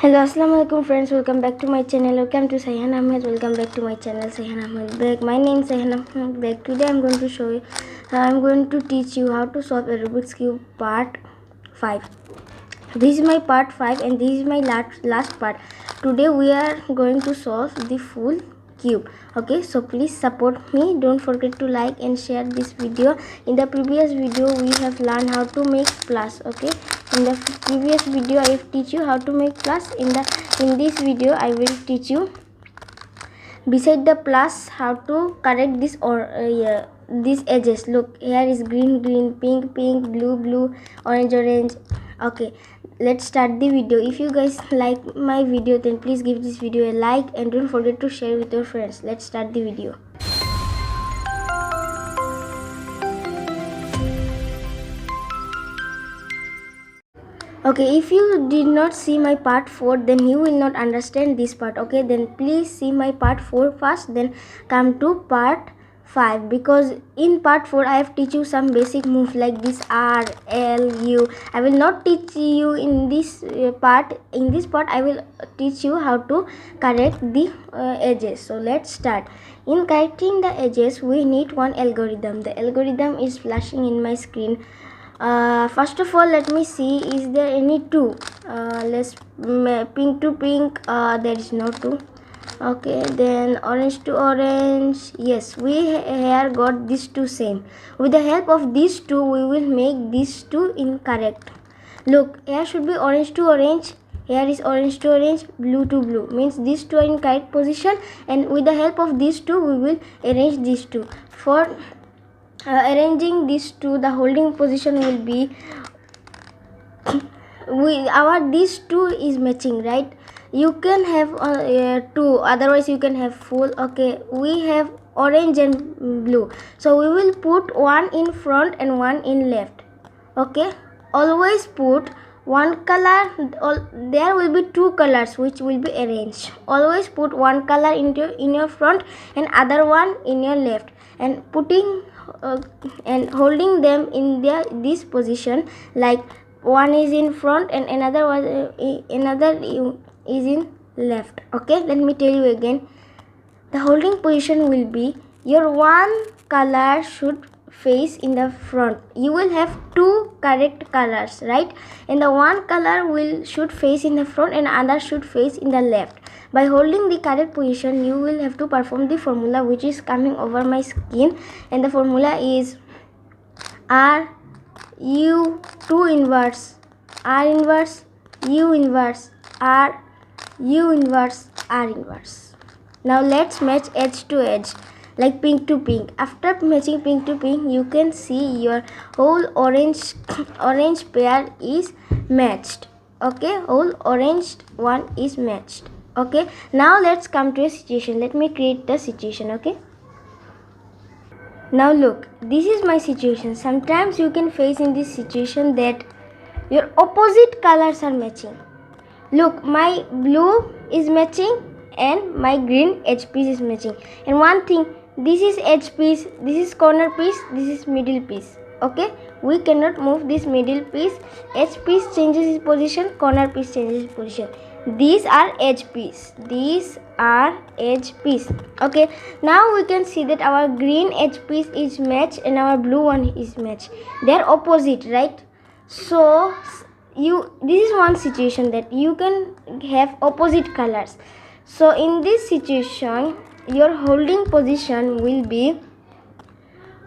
Hello, Assalamualaikum friends. Welcome back to my channel. Welcome to Sayhan Ahmed. Welcome back to my channel, Sayhan Ahmed Back. My name is Sayhan Ahmed Back. Today I'm going to show you. I'm going to teach you how to solve a Rubik's Cube part 5. This is my part 5 and this is my last part. Today we are going to solve the full cube. Okay, so please support me. Don't forget to like and share this video. In the previous video we have learned how to make plus. Okay, in the previous video I have teach you how to make plus. In this video I will teach you beside the plus how to correct this or these edges. Look, here is green, pink, blue, orange. Okay, let's start the video. If you guys like my video, then please give this video a like and don't forget to share with your friends. Let's start the video. Okay, if you did not see my part 4, then you will not understand this part. Okay, then please see my part 4 first, then come to part 5, because in part 4 I have teach you some basic moves like this R, L, U. I will not teach you in this part. In this part I will teach you how to correct the edges. So let's start. In correcting the edges we need one algorithm. The algorithm is flashing in my screen. First of all, let me see, is there any two? Let's pink to pink. There is no two. Okay, then orange to orange. Yes, we here got these two same. With the help of these two, we will make these two incorrect. Look, here should be orange to orange. Here is orange to orange, blue to blue. Means these two are in correct position, and with the help of these two, we will arrange these two. For arranging these two, the holding position will be these two is matching, right? You can have two, otherwise you can have full. Okay, we have orange and blue, so we will put one in front and one in left. Okay, always put one color. There will be two colors which will be arranged. Always put one color in your front and other one in your left, and putting and holding them in this position, like one is in front and another is in left. Okay, let me tell you again. The holding position will be, your one color should face in the front. You will have two correct colors, right? And the one color should face in the front and other should face in the left. By holding the correct position, you will have to perform the formula which is coming over my screen, and the formula is R U 2 inverse R inverse U inverse R U inverse R inverse. Now let's match edge to edge, like pink to pink. After matching pink to pink, you can see your whole orange pair is matched. Okay, whole orange one is matched. Okay, now let's come to a situation. Let me create the situation. Okay, now look, this is my situation. Sometimes you can face in this situation that your opposite colors are matching. Look, my blue is matching and my green edge piece is matching. And one thing, this is edge piece, this is corner piece, this is middle piece. Okay, we cannot move this middle piece. Edge piece changes its position, corner piece changes its position. These are edge piece. These are edge piece. Okay, now we can see that our green edge piece is matched and our blue one is matched. They are opposite, right? So this is one situation that you can have opposite colors. So in this situation, your holding position will be,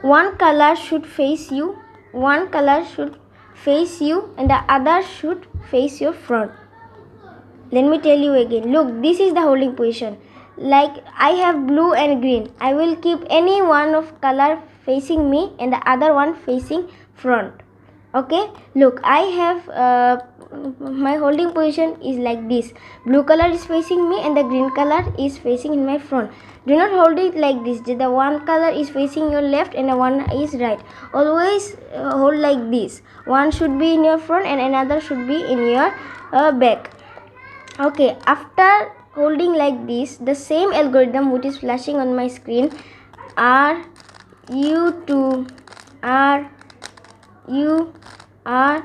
one color should face you, one color should face you, and the other should face your front. Let me tell you again. Look, this is the holding position. Like I have blue and green, I will keep any one of color facing me and the other one facing front. Okay, look, I have my holding position is like this. Blue color is facing me and the green color is facing in my front. Do not hold it like this. The one color is facing your left and the one is right. Always hold like this. One should be in your front and another should be in your back. Okay, after holding like this, the same algorithm which is flashing on my screen, R U 2 R U R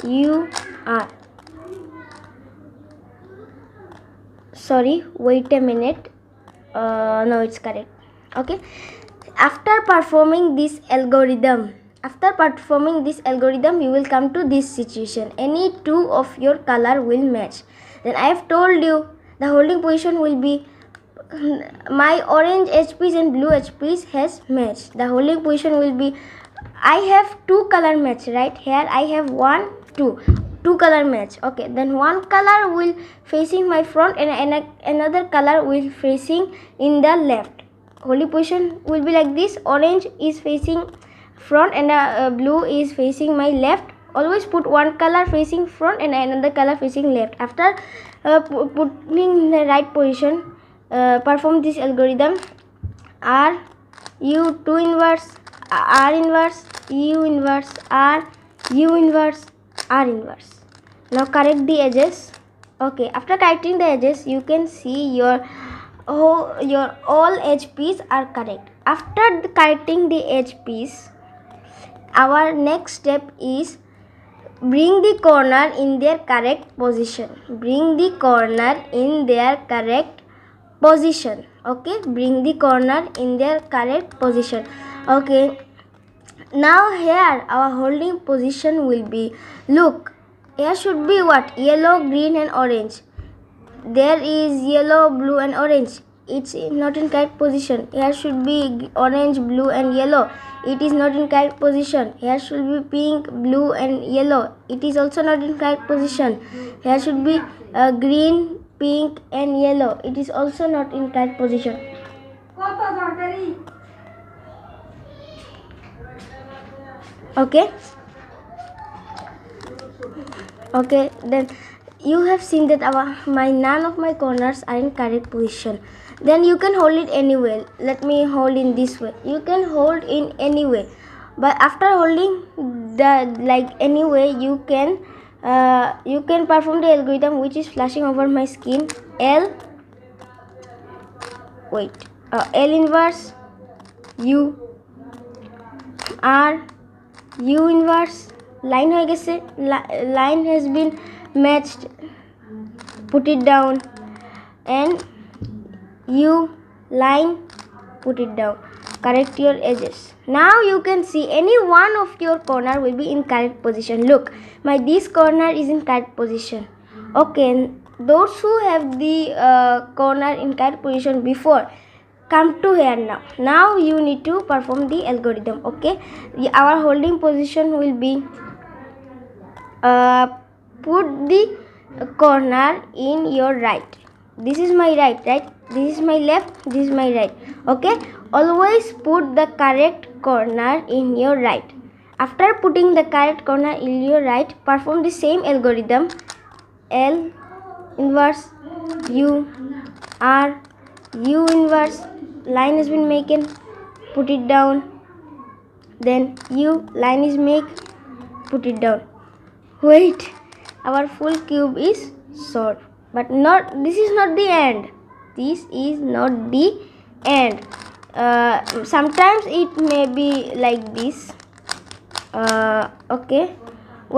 U R sorry, wait a minute. No, it's correct. Okay, after performing this algorithm, you will come to this situation. Any two of your color will match. Then I have told you the holding position will be my orange HPs and blue HPs has matched. The holding position will be, I have two color match, right? Here I have two color match. Okay, then one color will facing my front and another color will facing in the left. Holding position will be like this. Orange is facing front and blue is facing my left. Always put one color facing front and another color facing left. After putting the right position, perform this algorithm. R U 2 inverse, R inverse, U inverse, R U inverse, R inverse. Now correct the edges. Okay, after correcting the edges, you can see your all HPs are correct. After correcting the HPs, our next step is bring the corner in their correct position. Bring the corner in their correct position. Okay, bring the corner in their correct position. Okay, now here our holding position will be, look, here should be what? Yellow, green and orange. There is yellow, blue and orange. It's not in correct position. Here should be orange, blue and yellow. It is not in correct position. Here should be pink, blue and yellow. It is also not in correct position. Here should be green, pink and yellow. It is also not in correct position. Okay. Okay, then you have seen that none of my corners are in correct position. Then you can hold it anyway. Let me hold in this way. You can hold in any way, but after holding the anyway, you can perform the algorithm which is flashing over my screen. L inverse U, R U inverse. Line ho gese, line has been matched. Put it down and U line, put it down. Correct your edges. Now you can see any one of your corner will be in correct position. Look, this corner is in correct position. Okay, those who have the corner in correct position before, come to here now. Now you need to perform the algorithm. Okay, our holding position will be, put the corner in your right. This is my right, this is my left, this is my right. Okay, always put the correct corner in your right. After putting the correct corner in your right, perform the same algorithm. L inverse U, R U inverse. Line has been made, put it down. Then U line is made, put it down. Wait, our full cube is solved, but this is not the end. This is not the end. Sometimes it may be like this. Okay,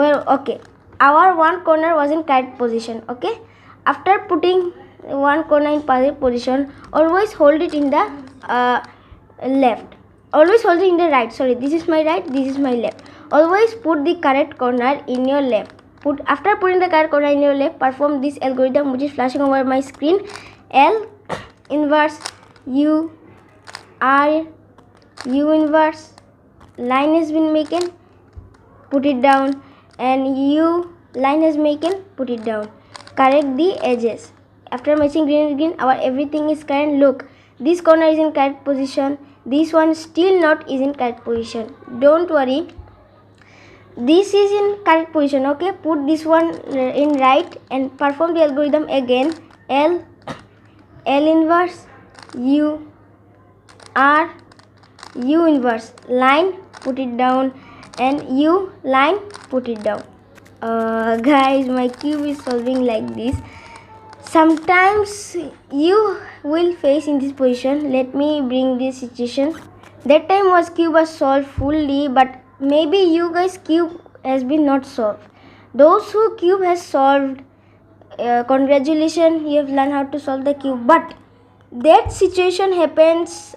okay, our one corner was in correct position. Okay, after putting one corner in correct position, always hold it in the left. Always hold it in the right. Sorry, this is my right, this is my left. Always put the correct corner in your left. After putting the correct corner in your left, perform this algorithm which is flashing over my screen. L inverse U, R U inverse. Line has been made, put it down, and U line has made, put it down. Correct the edges. After matching green and green, our everything is correct. Look, this corner is in correct position. This one still not is in correct position. Don't worry. This is in correct position. Okay, put this one in right and perform the algorithm again. L inverse U, R U inverse. Line, put it down, and U line, put it down. Guys, my cube is solving like this. Sometimes you will face in this position. Let me bring this situation. That time cube was solved fully, but maybe you guys cube has been not solved. Those who cube has solved, congratulations, you have learned how to solve the cube. But that situation happens,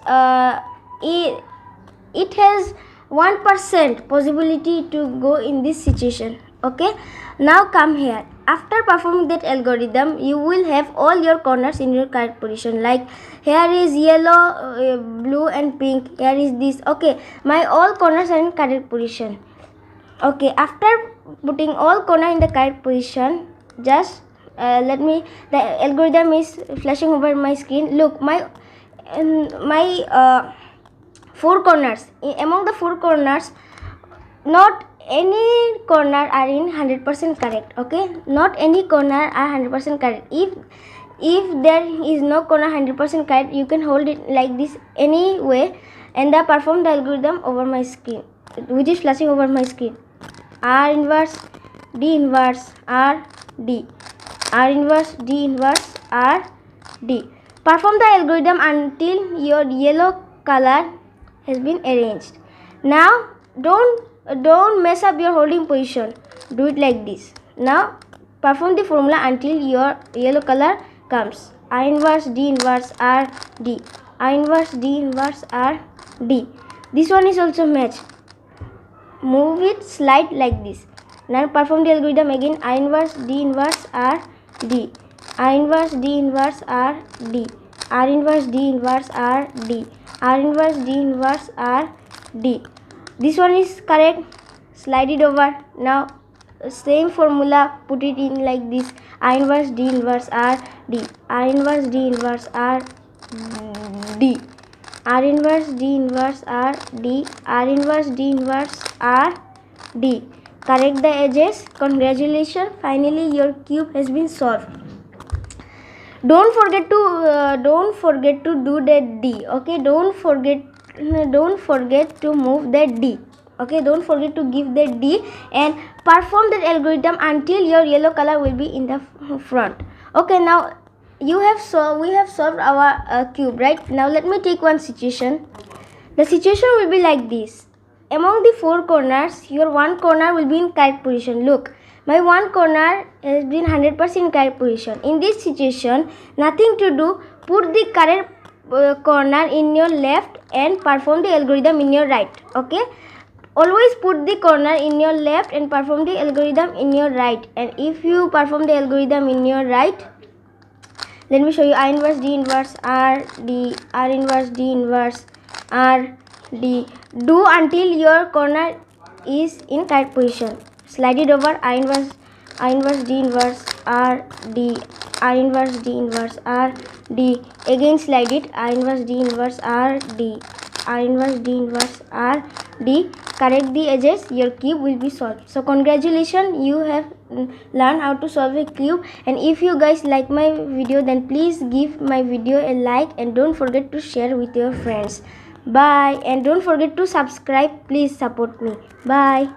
it has 1% possibility to go in this situation. Okay, now come here. After performing that algorithm, you will have all your corners in your correct position. Like here is yellow, blue and pink. Here is this. Okay, my all corners are in correct position. Okay, after putting all corner in the correct position, just the algorithm is flashing over my screen. Look, my four corners. Among the four corners, not any corner are in 100% correct. Okay, not any corner are 100% correct. If there is no corner 100% correct, you can hold it like this anyway, and perform the algorithm over my screen, which is flashing over my screen. R inverse, D inverse, R, D. R inverse, D inverse, R, D. Perform the algorithm until your yellow color has been arranged. Now don't mess up your holding position. Do it like this. Now perform the formula until your yellow color comes. I inverse, D inverse, R, D. I inverse, D inverse, R, D. This one is also matched. Move it, slide like this. Now perform the algorithm again. I inverse, D inverse, R, D. I inverse, D inverse, R, D. R inverse, D inverse, R, D. R inverse, D inverse, R, D. This one is correct. Slide it over. Now same formula, put it in like this. I inverse, D inverse, R, D. I inverse, D inverse, R, D. R inverse, D inverse, R, D. R inverse, D inverse, R, D. Correct the edges. Congratulations, finally your cube has been solved. Don't forget to do that D. Okay, don't forget to move that D. Okay, don't forget to give that D and perform that algorithm until your yellow color will be in the front. Okay, now we have solved our cube, right? Now let me take one situation. The situation will be like this. Among the four corners, your one corner will be in correct position. Look, my one corner has been 100% correct position. In this situation, nothing to do. Put the correct corner in your left and perform the algorithm in your right. Okay, always put the corner in your left and perform the algorithm in your right. And if you perform the algorithm in your right, let me show you. I inverse, D inverse, R, D. R inverse, D inverse, R, D. Do until your corner is in correct position. Slide it over. I inverse, D inverse, R, D. I inverse, D inverse, R, D. Again slide it. I inverse, D inverse, R, D. I inverse, D inverse, R, D. Correct the edges. Your cube will be solved. So congratulations, you have learned how to solve a cube. And if you guys like my video, then please give my video a like and don't forget to share with your friends. Bye, and don't forget to subscribe. Please support me. Bye.